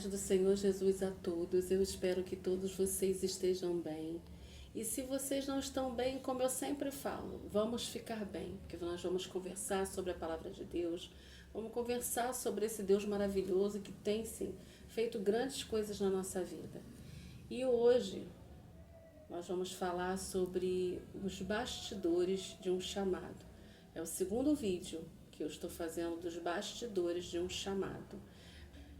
do Senhor Jesus a todos. Eu espero que todos vocês estejam bem. E se vocês não estão bem, como eu sempre falo, vamos ficar bem, porque nós vamos conversar sobre a palavra de Deus, vamos conversar sobre esse Deus maravilhoso que tem, sim, feito grandes coisas na nossa vida. E hoje nós vamos falar sobre os bastidores de um chamado. É o segundo vídeo que eu estou fazendo dos bastidores de um chamado.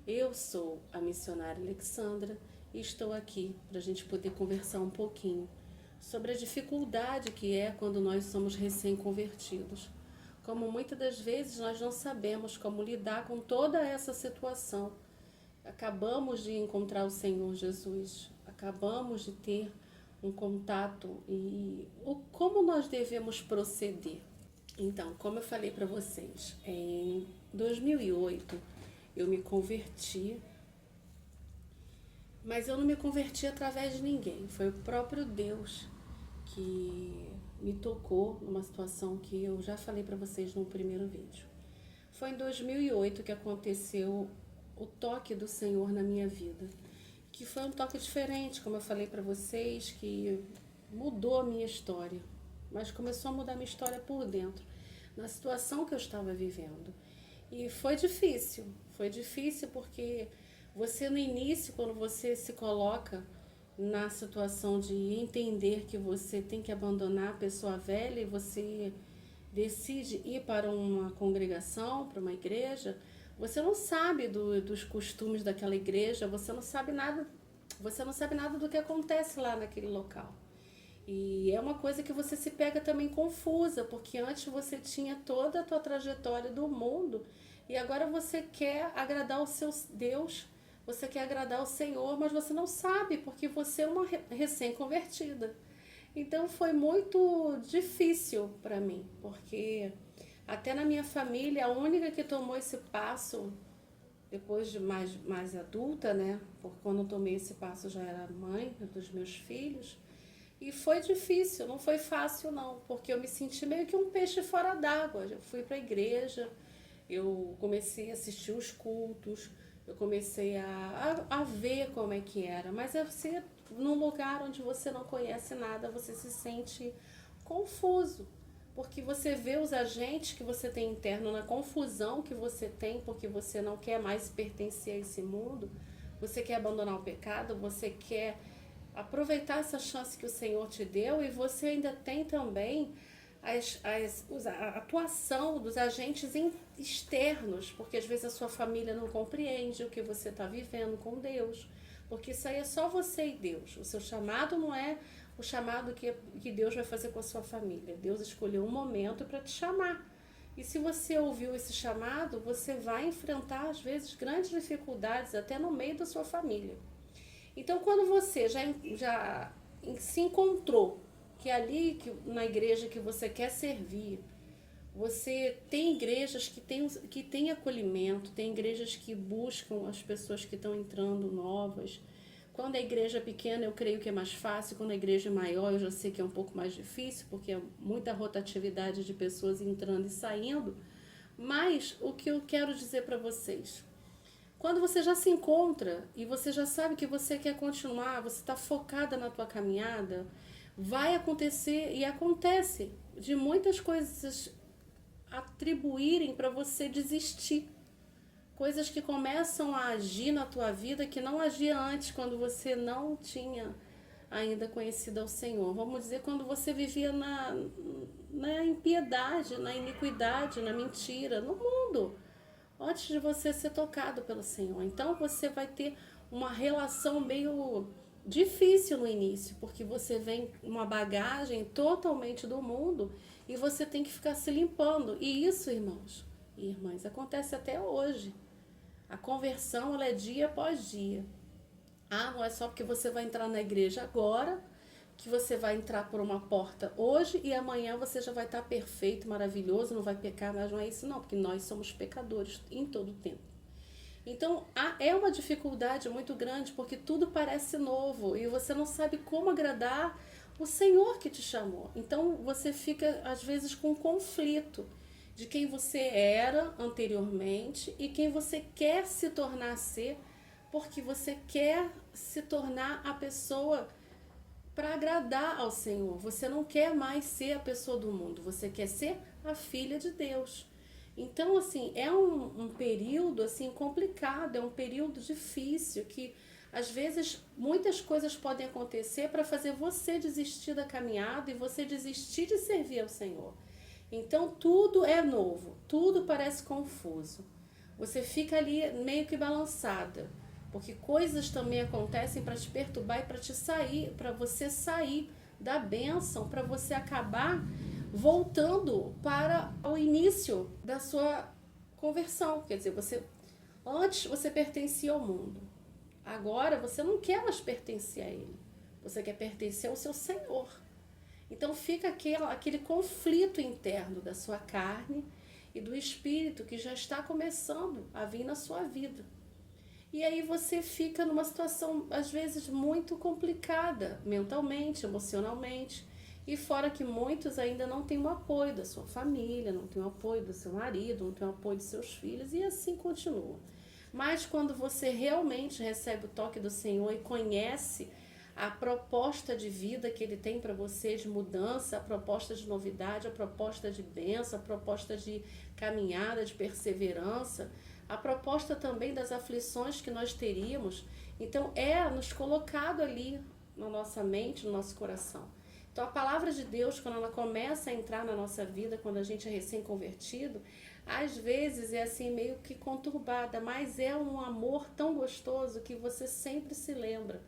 Eu sou a missionária Alexandra e estou aqui para a gente poder conversar um pouquinho sobre a dificuldade que é quando nós somos recém-convertidos. Como muitas das vezes nós não sabemos como lidar com toda essa situação. Acabamos de encontrar o Senhor Jesus, acabamos de ter um contato e como nós devemos proceder. Então, como eu falei para vocês, em 2008 eu me converti, mas eu não me converti através de ninguém. Foi o próprio Deus que me tocou numa situação que eu já falei para vocês no primeiro vídeo. Foi em 2008 que aconteceu o toque do Senhor na minha vida, que foi um toque diferente, como eu falei para vocês, que mudou a minha história, mas começou a mudar a minha história por dentro, na situação que eu estava vivendo. E foi difícil porque você no início, quando você se coloca na situação de entender que você tem que abandonar a pessoa velha e você decide ir para uma congregação, para uma igreja, você não sabe dos costumes daquela igreja, você não sabe nada do que acontece lá naquele local. E é uma coisa que você se pega também confusa, porque antes você tinha toda a tua trajetória do mundo e agora você quer agradar o seu Deus, você quer agradar o Senhor, mas você não sabe, porque você é uma recém-convertida. Então foi muito difícil para mim, porque até na minha família, a única que tomou esse passo, depois de mais adulta, né? Porque quando eu tomei esse passo eu já era mãe dos meus filhos. E foi difícil, não foi fácil não, porque eu me senti meio que um peixe fora d'água. Eu fui para a igreja, eu comecei a assistir os cultos, eu comecei a ver como é que era, mas é você, num lugar onde você não conhece nada, você se sente confuso, porque você vê os agentes que você tem interno, na confusão que você tem, porque você não quer mais pertencer a esse mundo, você quer abandonar o pecado, você quer aproveitar essa chance que o Senhor te deu, e você ainda tem também a atuação dos agentes externos, porque às vezes a sua família não compreende o que você está vivendo com Deus, porque isso aí é só você e Deus. O seu chamado não é o chamado que Deus vai fazer com a sua família. Deus escolheu um momento para te chamar. E se você ouviu esse chamado, você vai enfrentar às vezes grandes dificuldades até no meio da sua família. Então, quando você já se encontrou que ali na igreja que você quer servir, você tem igrejas que tem acolhimento, tem igrejas que buscam as pessoas que estão entrando novas. Quando a igreja é pequena, eu creio que é mais fácil. Quando a igreja é maior, eu já sei que é um pouco mais difícil, porque é muita rotatividade de pessoas entrando e saindo. Mas o que eu quero dizer para vocês, quando você já se encontra e você já sabe que você quer continuar, você está focada na tua caminhada, vai acontecer e acontece de muitas coisas atribuírem para você desistir. Coisas que começam a agir na tua vida que não agia antes, quando você não tinha ainda conhecido ao Senhor. Vamos dizer, quando você vivia na impiedade, na iniquidade, na mentira, no mundo, antes de você ser tocado pelo Senhor. Então você vai ter uma relação meio difícil no início, porque você vem uma bagagem totalmente do mundo e você tem que ficar se limpando. E isso, irmãos e irmãs, acontece até hoje. A conversão, ela é dia após dia. Não é só porque você vai entrar na igreja agora, que você vai entrar por uma porta hoje e amanhã você já vai estar perfeito, maravilhoso, não vai pecar, mas não é isso não, porque nós somos pecadores em todo o tempo. Então, é uma dificuldade muito grande, porque tudo parece novo e você não sabe como agradar o Senhor que te chamou. Então, você fica, às vezes, com um conflito de quem você era anteriormente e quem você quer se tornar ser, porque você quer se tornar a pessoa para agradar ao Senhor. Você não quer mais ser a pessoa do mundo, você quer ser a filha de Deus. Então, assim, é um período assim complicado, é um período difícil que às vezes muitas coisas podem acontecer para fazer você desistir da caminhada e você desistir de servir ao Senhor. Então tudo é novo, tudo parece confuso. Você fica ali meio que balançada, porque coisas também acontecem para te perturbar e para te sair, para você sair da bênção, para você acabar voltando para o início da sua conversão. Quer dizer, antes você pertencia ao mundo. Agora você não quer mais pertencer a ele. Você quer pertencer ao seu Senhor. Então fica aquele conflito interno da sua carne e do espírito que já está começando a vir na sua vida. E aí você fica numa situação, às vezes, muito complicada, mentalmente, emocionalmente. E fora que muitos ainda não têm o apoio da sua família, não têm o apoio do seu marido, não têm o apoio dos seus filhos, e assim continua. Mas quando você realmente recebe o toque do Senhor e conhece a proposta de vida que Ele tem para você, de mudança, a proposta de novidade, a proposta de bênção, a proposta de caminhada, de perseverança, a proposta também das aflições que nós teríamos, então é nos colocado ali na nossa mente, no nosso coração. Então a palavra de Deus, quando ela começa a entrar na nossa vida, quando a gente é recém-convertido, às vezes é assim meio que conturbada, mas é um amor tão gostoso que você sempre se lembra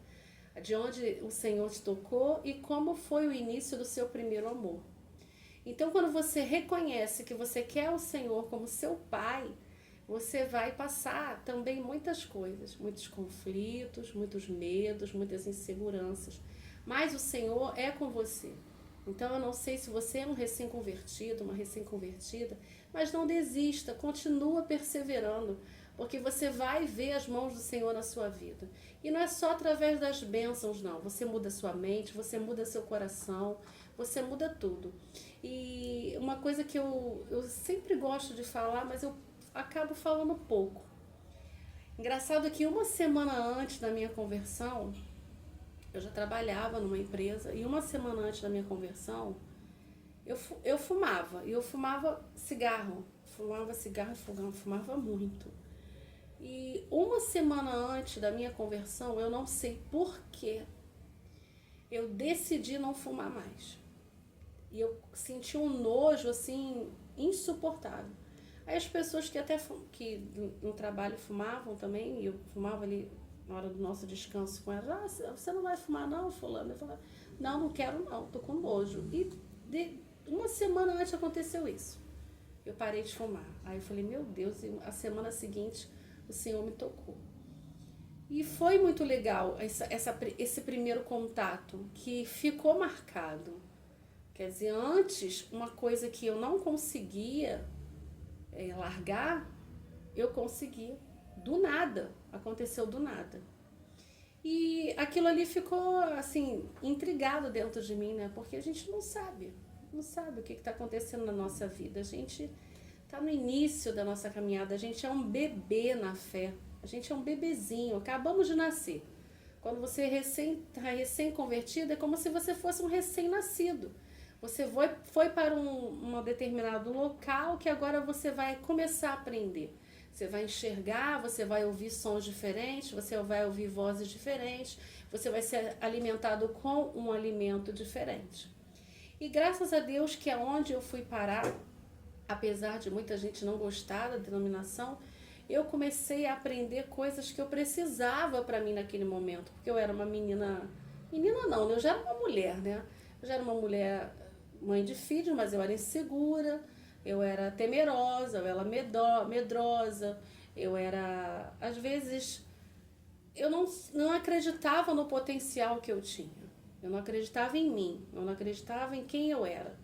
de onde o Senhor te tocou e como foi o início do seu primeiro amor. Então quando você reconhece que você quer o Senhor como seu Pai, você vai passar também muitas coisas, muitos conflitos, muitos medos, muitas inseguranças. Mas o Senhor é com você. Então eu não sei se você é um recém-convertido, uma recém-convertida, mas não desista, continua perseverando, porque você vai ver as mãos do Senhor na sua vida. E não é só através das bênçãos, não. Você muda sua mente, você muda seu coração, você muda tudo. E uma coisa que eu sempre gosto de falar, mas eu acabo falando pouco. Engraçado que uma semana antes da minha conversão, eu já trabalhava numa empresa, e uma semana antes da minha conversão, eu fumava. E eu fumava cigarro. Fumava muito. E uma semana antes da minha conversão, eu não sei porquê, eu decidi não fumar mais. E eu senti um nojo, assim, insuportável. Aí as pessoas que no trabalho fumavam também, e eu fumava ali na hora do nosso descanso com elas, você não vai fumar não, fulano? Eu falava, não quero não, tô com nojo. E uma semana antes aconteceu isso. Eu parei de fumar. Aí eu falei, meu Deus, e a semana seguinte o Senhor me tocou. E foi muito legal esse primeiro contato, que ficou marcado. Quer dizer, antes, uma coisa que eu não conseguia largar, eu consegui. Do nada, aconteceu do nada. E aquilo ali ficou, assim, intrigado dentro de mim, né? Porque a gente não sabe o que está acontecendo na nossa vida. A gente está no início da nossa caminhada, a gente é um bebê na fé, a gente é um bebezinho, acabamos de nascer. Quando você está recém-convertido, é como se você fosse um recém-nascido. Você foi para um determinado local que agora você vai começar a aprender. Você vai enxergar, você vai ouvir sons diferentes, você vai ouvir vozes diferentes, você vai ser alimentado com um alimento diferente. E graças a Deus que é onde eu fui parar, apesar de muita gente não gostar da denominação, eu comecei a aprender coisas que eu precisava para mim naquele momento, porque eu era uma menina não, eu já era uma mulher, né? Eu já era uma mulher, mãe de filhos, mas eu era insegura, eu era temerosa, eu era medrosa, eu era, às vezes, eu não acreditava no potencial que eu tinha, eu não acreditava em mim, eu não acreditava em quem eu era.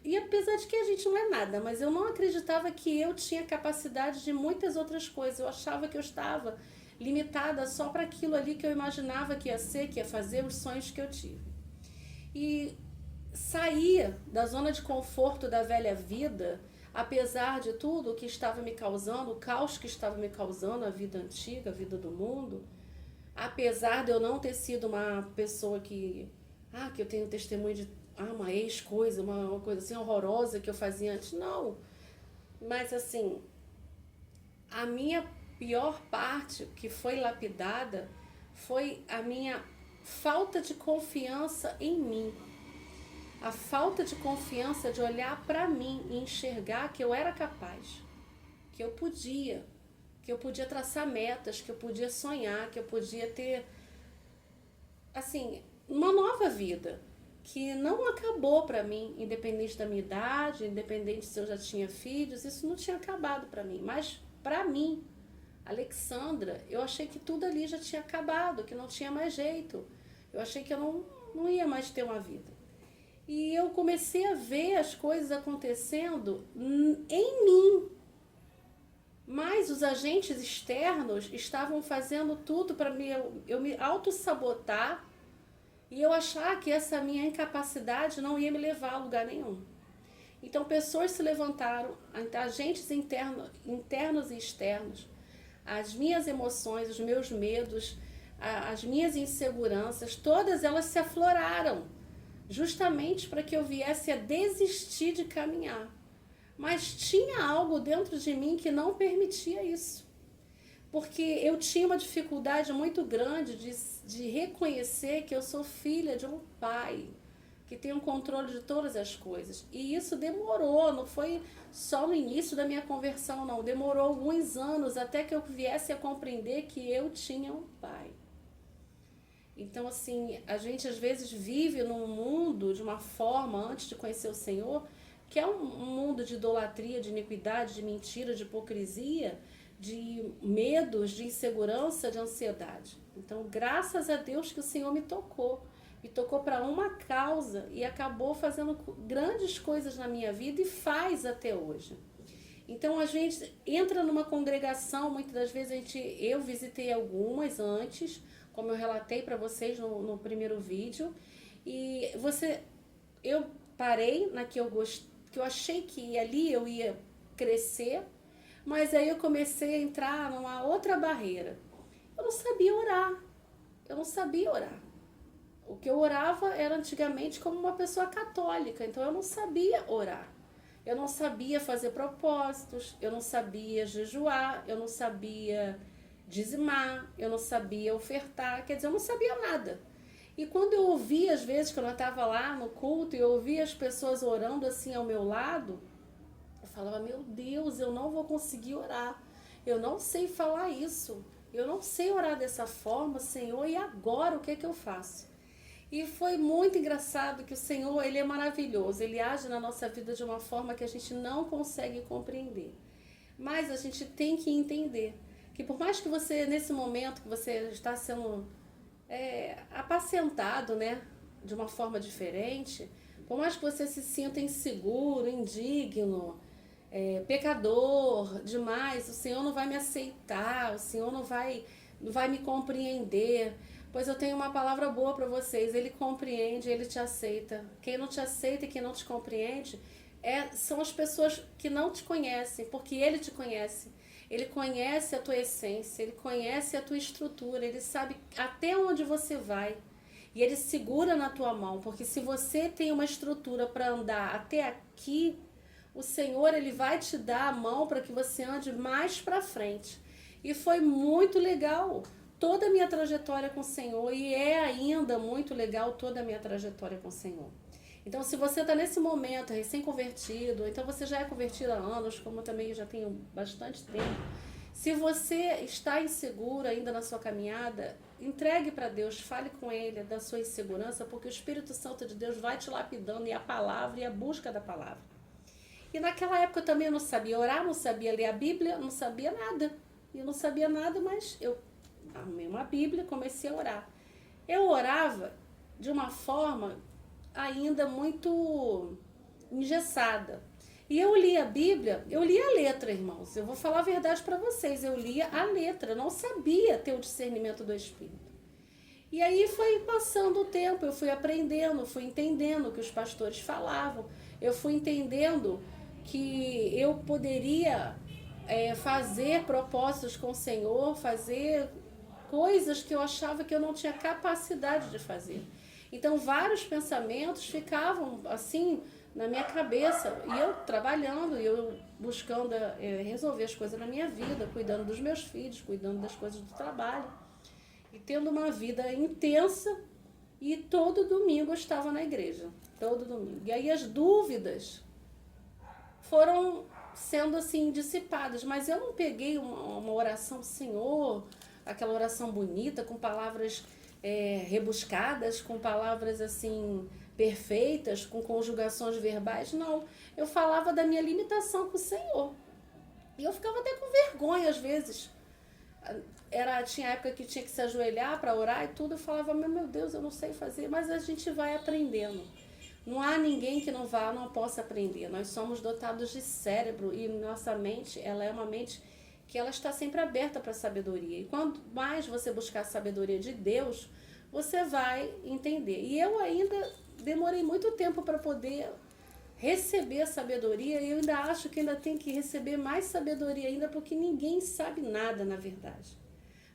E apesar de que a gente não é nada, mas eu não acreditava que eu tinha capacidade de muitas outras coisas. Eu achava que eu estava limitada só para aquilo ali que eu imaginava que ia ser, que ia fazer, os sonhos que eu tive. E sair da zona de conforto da velha vida, apesar de tudo o que estava me causando, o caos que estava me causando, a vida antiga, a vida do mundo, apesar de eu não ter sido uma pessoa que eu tenho testemunho de uma ex-coisa, uma coisa assim horrorosa que eu fazia antes, não. Mas assim, a minha pior parte que foi lapidada foi a minha falta de confiança em mim. A falta de confiança de olhar para mim e enxergar que eu era capaz, que eu podia traçar metas, que eu podia sonhar, que eu podia ter, assim, uma nova vida, que não acabou para mim, independente da minha idade, independente se eu já tinha filhos, isso não tinha acabado para mim, mas para mim, Alexandra, eu achei que tudo ali já tinha acabado, que não tinha mais jeito, eu achei que eu não ia mais ter uma vida. E eu comecei a ver as coisas acontecendo em mim. Mas os agentes externos estavam fazendo tudo para eu me auto-sabotar e eu achar que essa minha incapacidade não ia me levar a lugar nenhum. Então pessoas se levantaram, agentes internos e externos, as minhas emoções, os meus medos, as minhas inseguranças, todas elas se afloraram, justamente para que eu viesse a desistir de caminhar. Mas tinha algo dentro de mim que não permitia isso. Porque eu tinha uma dificuldade muito grande de reconhecer que eu sou filha de um pai que tem um controle de todas as coisas. E isso demorou, não foi só no início da minha conversão, não. Demorou alguns anos até que eu viesse a compreender que eu tinha um pai. Então, assim, a gente às vezes vive num mundo de uma forma, antes de conhecer o Senhor, que é um mundo de idolatria, de iniquidade, de mentira, de hipocrisia, de medos, de insegurança, de ansiedade. Então, graças a Deus que o Senhor me tocou para uma causa e acabou fazendo grandes coisas na minha vida e faz até hoje. Então, a gente entra numa congregação, muitas das vezes eu visitei algumas antes, como eu relatei para vocês no primeiro vídeo, e eu parei na que eu achei que ali eu ia crescer, mas aí eu comecei a entrar numa outra barreira. Eu não sabia orar. O que eu orava era antigamente como uma pessoa católica, então eu não sabia orar. Eu não sabia fazer propósitos, eu não sabia jejuar, eu não sabia dizimar, eu não sabia ofertar, quer dizer, eu não sabia nada. E quando eu ouvia, às vezes, quando eu estava lá no culto, e eu ouvia as pessoas orando assim ao meu lado, eu falava, meu Deus, eu não vou conseguir orar, eu não sei falar isso, eu não sei orar dessa forma, Senhor, e agora o que é que eu faço? E foi muito engraçado que o Senhor, Ele é maravilhoso, Ele age na nossa vida de uma forma que a gente não consegue compreender. Mas a gente tem que entender que por mais que você, nesse momento que você está sendo apacentado, né, de uma forma diferente, por mais que você se sinta inseguro, indigno, pecador demais, o Senhor não vai me aceitar, o Senhor não vai me compreender. Pois eu tenho uma palavra boa para vocês, Ele compreende, Ele te aceita. Quem não te aceita e quem não te compreende são as pessoas que não te conhecem, porque Ele te conhece. Ele conhece a tua essência, Ele conhece a tua estrutura, Ele sabe até onde você vai. E Ele segura na tua mão, porque se você tem uma estrutura para andar até aqui, o Senhor, Ele vai te dar a mão para que você ande mais para frente. E foi muito legal toda a minha trajetória com o Senhor, e é ainda muito legal toda a minha trajetória com o Senhor. Então, se você está nesse momento recém-convertido, então você já é convertido há anos, como eu também já tenho bastante tempo, se você está inseguro ainda na sua caminhada, entregue para Deus, fale com Ele da sua insegurança, porque o Espírito Santo de Deus vai te lapidando, e a palavra e a busca da palavra. E naquela época eu também não sabia orar, não sabia ler a Bíblia, não sabia nada. Eu não sabia nada, mas eu arrumei uma Bíblia, comecei a orar. Eu orava de uma forma ainda muito engessada. E eu lia a Bíblia, eu lia a letra, irmãos. Eu vou falar a verdade para vocês, eu lia a letra, eu não sabia ter o discernimento do Espírito. E aí foi passando o tempo, eu fui aprendendo, fui entendendo o que os pastores falavam, eu fui entendendo que eu poderia fazer propósitos com o Senhor, fazer coisas que eu achava que eu não tinha capacidade de fazer. Então, vários pensamentos ficavam assim na minha cabeça, e eu trabalhando, e eu buscando resolver as coisas na minha vida, cuidando dos meus filhos, cuidando das coisas do trabalho, e tendo uma vida intensa, e todo domingo eu estava na igreja, todo domingo. E aí as dúvidas foram sendo assim dissipadas, mas eu não peguei uma oração, Senhor, aquela oração bonita, com palavras rebuscadas, com palavras assim perfeitas, com conjugações verbais, não. Eu falava da minha limitação com o Senhor. E eu ficava até com vergonha às vezes. Tinha época que tinha que se ajoelhar para orar e tudo, eu falava, meu Deus, eu não sei fazer, mas a gente vai aprendendo. Não há ninguém que não possa aprender. Nós somos dotados de cérebro e nossa mente, ela é uma mente que ela está sempre aberta para a sabedoria. E quanto mais você buscar a sabedoria de Deus, você vai entender. E eu ainda demorei muito tempo para poder receber a sabedoria, e eu ainda acho que ainda tem que receber mais sabedoria ainda, porque ninguém sabe nada, na verdade.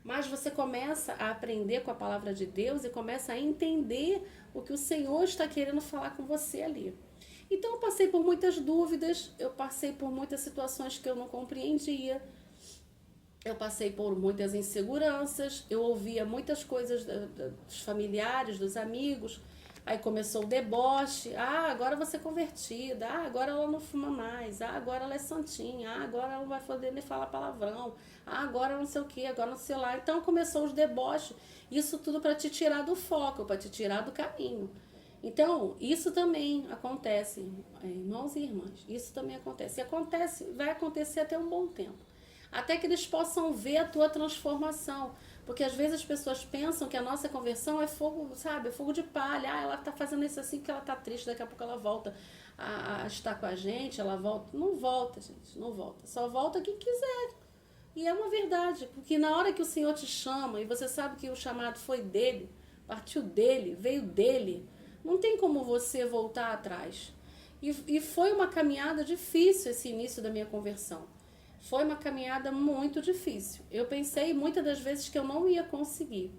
Mas você começa a aprender com a palavra de Deus e começa a entender o que o Senhor está querendo falar com você ali. Então eu passei por muitas dúvidas, eu passei por muitas situações que eu não compreendia, eu passei por muitas inseguranças, eu ouvia muitas coisas dos familiares, dos amigos. Aí começou o deboche, agora você é convertida, agora ela não fuma mais, agora ela é santinha, agora ela não vai poder nem falar palavrão, agora não sei o que, agora não sei lá. Então começou os deboches, isso tudo para te tirar do foco, para te tirar do caminho. Então, isso também acontece, irmãos e irmãs, isso também acontece. E vai acontecer até um bom tempo, até que eles possam ver a tua transformação. Porque às vezes as pessoas pensam que a nossa conversão é fogo, sabe? É fogo de palha. Ela tá fazendo isso assim porque ela tá triste, daqui a pouco ela volta a estar com a gente, ela volta. Não volta, gente, não volta. Só volta quem quiser. E é uma verdade, porque na hora que o Senhor te chama e você sabe que o chamado foi dele, partiu dele, veio dele, não tem como você voltar atrás. E foi uma caminhada difícil esse início da minha conversão. Foi uma caminhada muito difícil. Eu pensei muitas das vezes que eu não ia conseguir.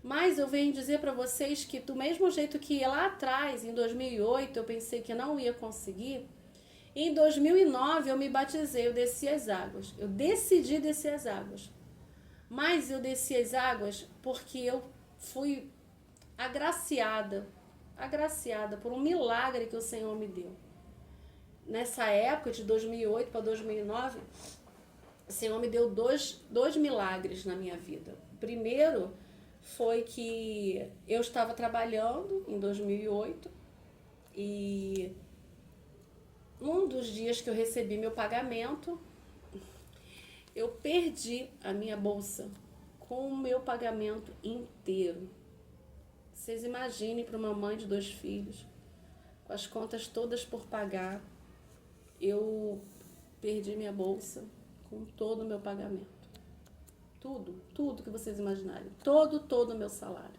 Mas eu venho dizer para vocês que do mesmo jeito que lá atrás, em 2008, eu pensei que não ia conseguir, em 2009 eu me batizei, eu desci as águas. Eu decidi descer as águas. Mas eu desci as águas porque eu fui agraciada por um milagre que o Senhor me deu. Nessa época, de 2008 para 2009, o Senhor me deu dois milagres na minha vida. O primeiro foi que eu estava trabalhando em 2008 e um dos dias que eu recebi meu pagamento, eu perdi a minha bolsa com o meu pagamento inteiro. Vocês imaginem, para uma mãe de 2 filhos, com as contas todas por pagar, eu perdi minha bolsa com todo o meu pagamento. Tudo que vocês imaginarem. Todo o meu salário.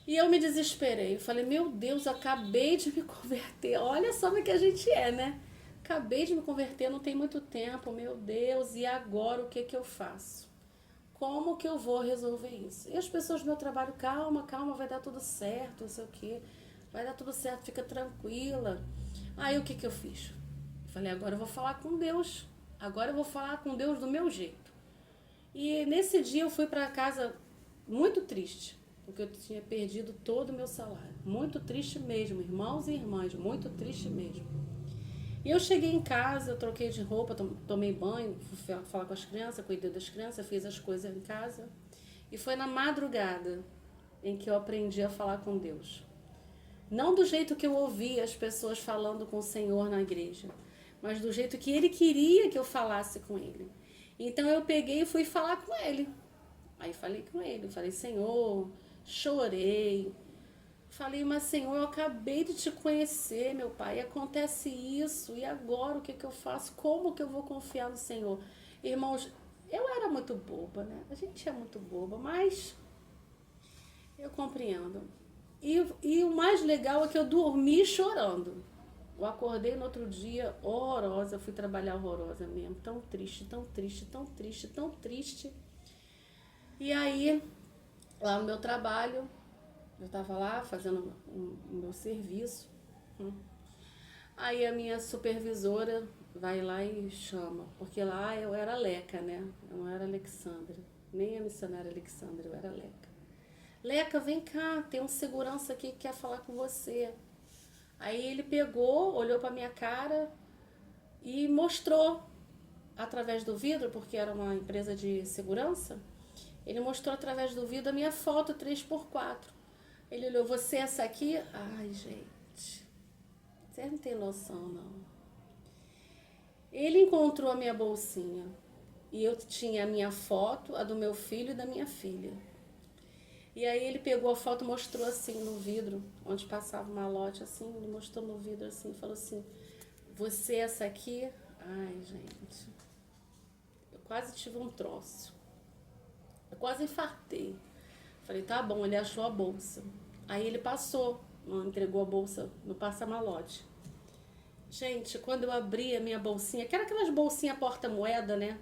E eu me desesperei. Eu falei, meu Deus, acabei de me converter. Olha só como é que a gente é, né? Acabei de me converter, não tem muito tempo, meu Deus. E agora o que eu faço? Como que eu vou resolver isso? E as pessoas do meu trabalho, calma, vai dar tudo certo, não sei o quê. Vai dar tudo certo, fica tranquila. Aí o que eu fiz? Falei, agora eu vou falar com Deus. Agora eu vou falar com Deus do meu jeito. E nesse dia eu fui para casa muito triste, porque eu tinha perdido todo o meu salário. Muito triste mesmo, irmãos e irmãs, muito triste mesmo. E eu cheguei em casa, eu troquei de roupa, tomei banho, fui falar com as crianças, cuidei das crianças, fiz as coisas em casa. E foi na madrugada em que eu aprendi a falar com Deus. Não do jeito que eu ouvia as pessoas falando com o Senhor na igreja, mas do jeito que Ele queria que eu falasse com Ele. Então eu peguei e fui falar com Ele. Aí falei com Ele, falei, Senhor, chorei. Falei, mas Senhor, eu acabei de te conhecer, meu Pai, e acontece isso, e agora o que eu faço? Como que eu vou confiar no Senhor? Irmãos, eu era muito boba, né? A gente é muito boba, mas eu compreendo. E o mais legal é que eu dormi chorando. Eu acordei no outro dia horrorosa, fui trabalhar horrorosa mesmo, tão triste, tão triste, tão triste, tão triste. E aí, lá no meu trabalho, eu tava lá fazendo o meu serviço. Aí a minha supervisora vai lá e chama, porque lá eu era Leca, né? Eu não era Alexandra, nem a missionária Alexandra, eu era Leca. Leca, vem cá, tem um segurança aqui que quer falar com você. Aí ele pegou, olhou pra minha cara e mostrou através do vidro, porque era uma empresa de segurança, ele mostrou através do vidro a minha foto 3x4. Ele olhou, você é essa aqui? Ai, gente, vocês não tem noção, não. Ele encontrou a minha bolsinha e eu tinha a minha foto, a do meu filho e da minha filha. E aí ele pegou a foto e mostrou assim no vidro, onde passava o malote assim, ele mostrou no vidro assim e falou assim, você é essa aqui? Ai, gente, eu quase tive um troço. Eu quase infartei. Falei, tá bom, ele achou a bolsa. Aí ele passou, entregou a bolsa no passa-malote. Gente, quando eu abri a minha bolsinha, que era aquelas bolsinhas porta-moeda, né?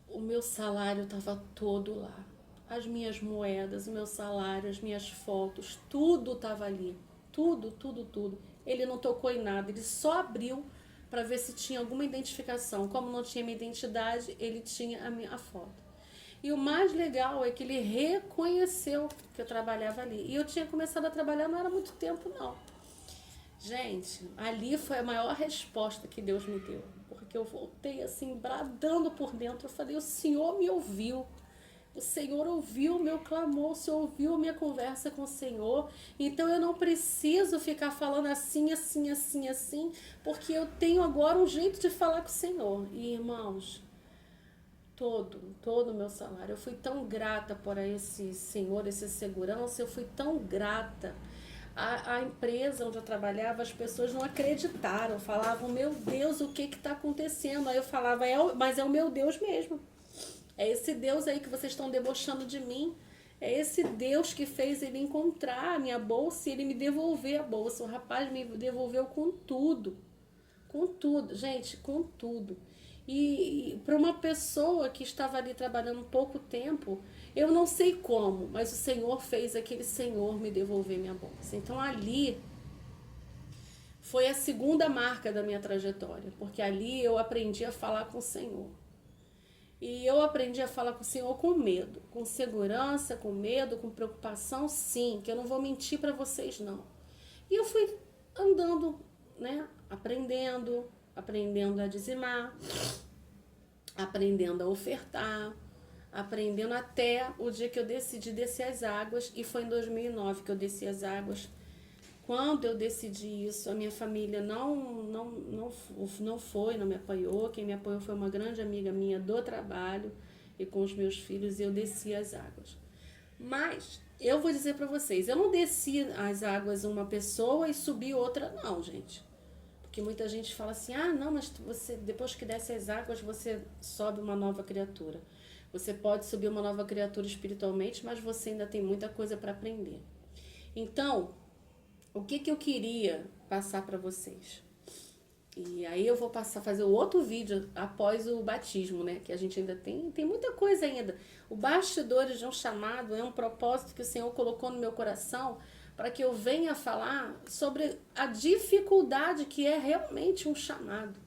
O meu salário tava todo lá. As minhas moedas, o meu salário, as minhas fotos, tudo tava ali. Tudo, tudo, tudo. Ele não tocou em nada, ele só abriu para ver se tinha alguma identificação. Como não tinha minha identidade, ele tinha a minha foto. E o mais legal é que ele reconheceu que eu trabalhava ali. E eu tinha começado a trabalhar não era muito tempo, não. Gente, ali foi a maior resposta que Deus me deu. Porque eu voltei assim, bradando por dentro. Eu falei, o Senhor me ouviu. O Senhor ouviu o meu clamor, o Senhor ouviu a minha conversa com o Senhor. Então eu não preciso ficar falando assim, assim, assim, assim, porque eu tenho agora um jeito de falar com o Senhor. E irmãos, todo o meu salário. Eu fui tão grata por esse senhor, esse segurança, eu fui tão grata. A empresa onde eu trabalhava, as pessoas não acreditaram, falavam, meu Deus, o que está acontecendo? Aí eu falava, mas é o meu Deus mesmo. É esse Deus aí que vocês estão debochando de mim. É esse Deus que fez ele encontrar a minha bolsa e ele me devolver a bolsa. O rapaz me devolveu com tudo. Com tudo, gente, com tudo. E para uma pessoa que estava ali trabalhando pouco tempo, eu não sei como, mas o Senhor fez aquele Senhor me devolver minha bolsa. Então ali foi a segunda marca da minha trajetória, porque ali eu aprendi a falar com o Senhor. E eu aprendi a falar com o Senhor com medo, com segurança, com medo, com preocupação, sim, que eu não vou mentir para vocês, não. E eu fui andando, né, aprendendo a dizimar, aprendendo a ofertar, aprendendo até o dia que eu decidi descer as águas, e foi em 2009 que eu desci as águas. Quando eu decidi isso, a minha família não foi, não me apoiou. Quem me apoiou foi uma grande amiga minha do trabalho e com os meus filhos, e eu desci as águas. Mas eu vou dizer para vocês, eu não desci as águas uma pessoa e subi outra, não, gente. Porque muita gente fala assim, ah, não, mas você, depois que desce as águas, você sobe uma nova criatura. Você pode subir uma nova criatura espiritualmente, mas você ainda tem muita coisa para aprender. Então, o que eu queria passar para vocês? E aí eu vou fazer outro vídeo após o batismo, né? Que a gente ainda tem muita coisa ainda. O bastidores de um chamado é um propósito que o Senhor colocou no meu coração para que eu venha falar sobre a dificuldade que é realmente um chamado.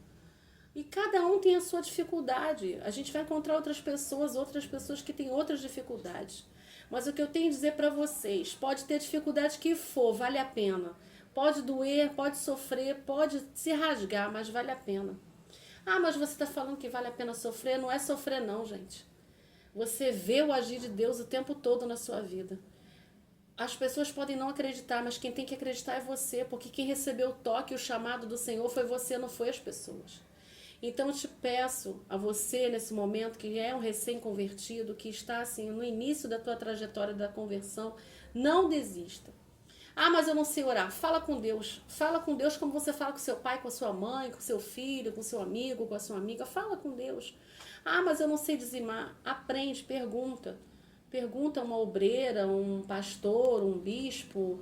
E cada um tem a sua dificuldade. A gente vai encontrar outras pessoas que têm outras dificuldades. Mas o que eu tenho a dizer para vocês, pode ter dificuldade que for, vale a pena. Pode doer, pode sofrer, pode se rasgar, mas vale a pena. Ah, mas você está falando que vale a pena sofrer? Não é sofrer não, gente. Você vê o agir de Deus o tempo todo na sua vida. As pessoas podem não acreditar, mas quem tem que acreditar é você, porque quem recebeu o toque, o chamado do Senhor foi você, não foi as pessoas. Então eu te peço a você nesse momento, que é um recém-convertido, que está assim no início da tua trajetória da conversão, não desista. Ah, mas eu não sei orar. Fala com Deus. Fala com Deus como você fala com seu pai, com a sua mãe, com seu filho, com seu amigo, com a sua amiga. Fala com Deus. Ah, mas eu não sei dizimar. Aprende, pergunta. Pergunta a uma obreira, um pastor, um bispo,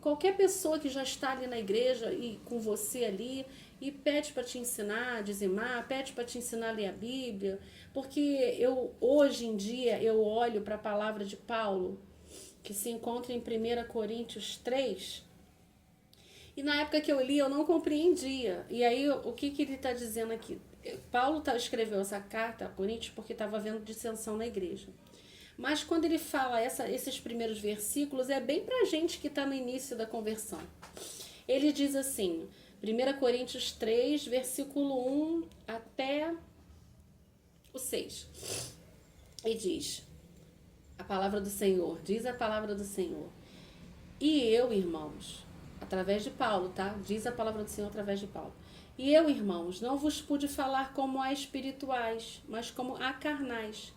qualquer pessoa que já está ali na igreja e com você ali e pede para te ensinar a dizimar, pede para te ensinar a ler a Bíblia, porque hoje em dia eu olho para a palavra de Paulo, que se encontra em 1 Coríntios 3, e na época que eu li eu não compreendia. E aí o que ele está dizendo aqui? Paulo escreveu essa carta a Coríntios porque estava havendo dissensão na igreja. Mas quando ele fala esses primeiros versículos, é bem para a gente que está no início da conversão. Ele diz assim, 1 Coríntios 3, versículo 1 até o 6. E diz a palavra do Senhor, diz a palavra do Senhor. E eu, irmãos, através de Paulo, tá? Diz a palavra do Senhor através de Paulo. E eu, irmãos, não vos pude falar como a espirituais, mas como a carnais,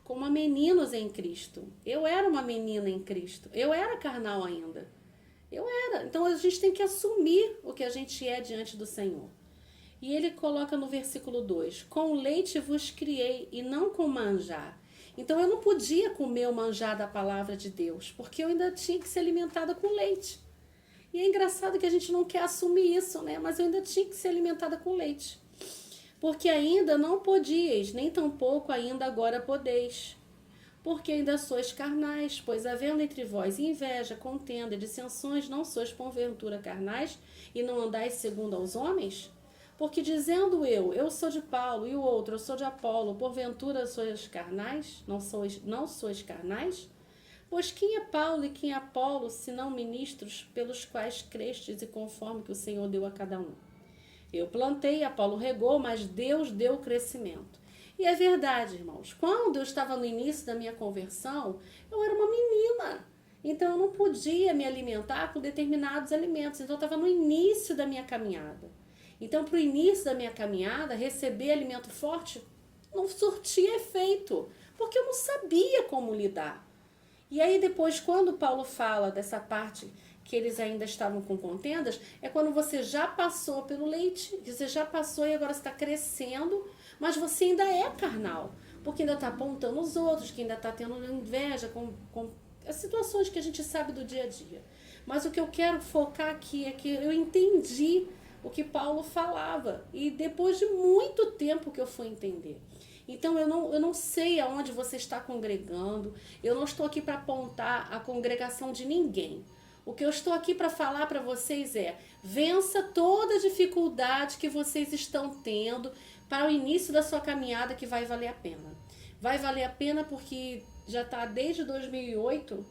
como a meninos em Cristo. Eu era uma menina em Cristo. Eu era carnal ainda. Eu era. Então a gente tem que assumir o que a gente é diante do Senhor. E ele coloca no versículo 2: com leite vos criei e não com manjar. Então eu não podia comer o manjar da palavra de Deus, porque eu ainda tinha que ser alimentada com leite. E é engraçado que a gente não quer assumir isso, né? Mas eu ainda tinha que ser alimentada com leite. Porque ainda não podíeis, nem tampouco ainda agora podeis. Porque ainda sois carnais, pois havendo entre vós inveja, contenda, dissensões, não sois porventura carnais e não andais segundo aos homens? Porque dizendo eu sou de Paulo, e o outro, eu sou de Apolo, porventura sois carnais? Não sois carnais? Pois quem é Paulo e quem é Apolo, senão ministros pelos quais crestes e conforme que o Senhor deu a cada um? Eu plantei, Apolo regou, mas Deus deu o crescimento. E é verdade, irmãos, quando eu estava no início da minha conversão, eu era uma menina. Então eu não podia me alimentar com determinados alimentos. Então eu estava no início da minha caminhada. Então para o início da minha caminhada, receber alimento forte não surtia efeito, porque eu não sabia como lidar. E aí depois, quando Paulo fala dessa parte que eles ainda estavam com contendas, é quando você já passou pelo leite, você já passou e agora está crescendo, mas você ainda é carnal, porque ainda está apontando os outros, que ainda está tendo inveja com as situações que a gente sabe do dia a dia. Mas o que eu quero focar aqui é que eu entendi o que Paulo falava, e depois de muito tempo que eu fui entender. Então eu não sei aonde você está congregando, eu não estou aqui para apontar a congregação de ninguém. O que eu estou aqui para falar para vocês é: vença toda a dificuldade que vocês estão tendo para o início da sua caminhada, que vai valer a pena. Vai valer a pena porque já está desde 2008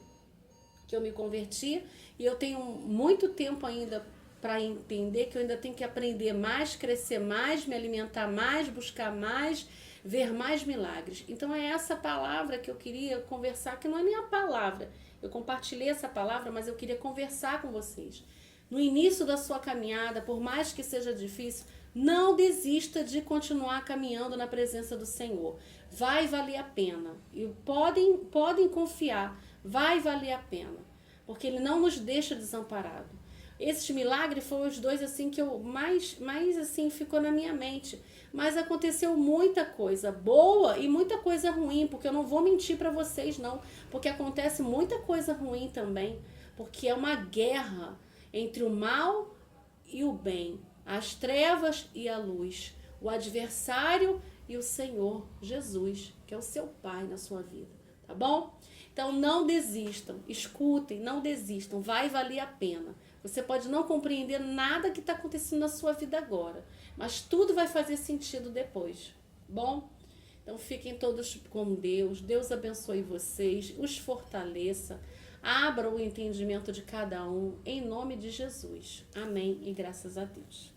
que eu me converti e eu tenho muito tempo ainda para entender que eu ainda tenho que aprender mais, crescer mais, me alimentar mais, buscar mais, ver mais milagres. Então é essa palavra que eu queria conversar, que não é nem a palavra. Eu compartilhei essa palavra, mas eu queria conversar com vocês. No início da sua caminhada, por mais que seja difícil, não desista de continuar caminhando na presença do Senhor. Vai valer a pena. E podem confiar, vai valer a pena. Porque Ele não nos deixa desamparado. Esses milagres foram os dois assim que eu mais assim ficou na minha mente. Mas aconteceu muita coisa boa e muita coisa ruim, porque eu não vou mentir para vocês não, porque acontece muita coisa ruim também, porque é uma guerra entre o mal e o bem, as trevas e a luz, o adversário e o Senhor Jesus, que é o seu Pai na sua vida, tá bom? Então não desistam, escutem, não desistam, vai valer a pena. Você pode não compreender nada que está acontecendo na sua vida agora, mas tudo vai fazer sentido depois, bom? Então fiquem todos com Deus, Deus abençoe vocês, os fortaleça, abra o entendimento de cada um, em nome de Jesus. Amém e graças a Deus.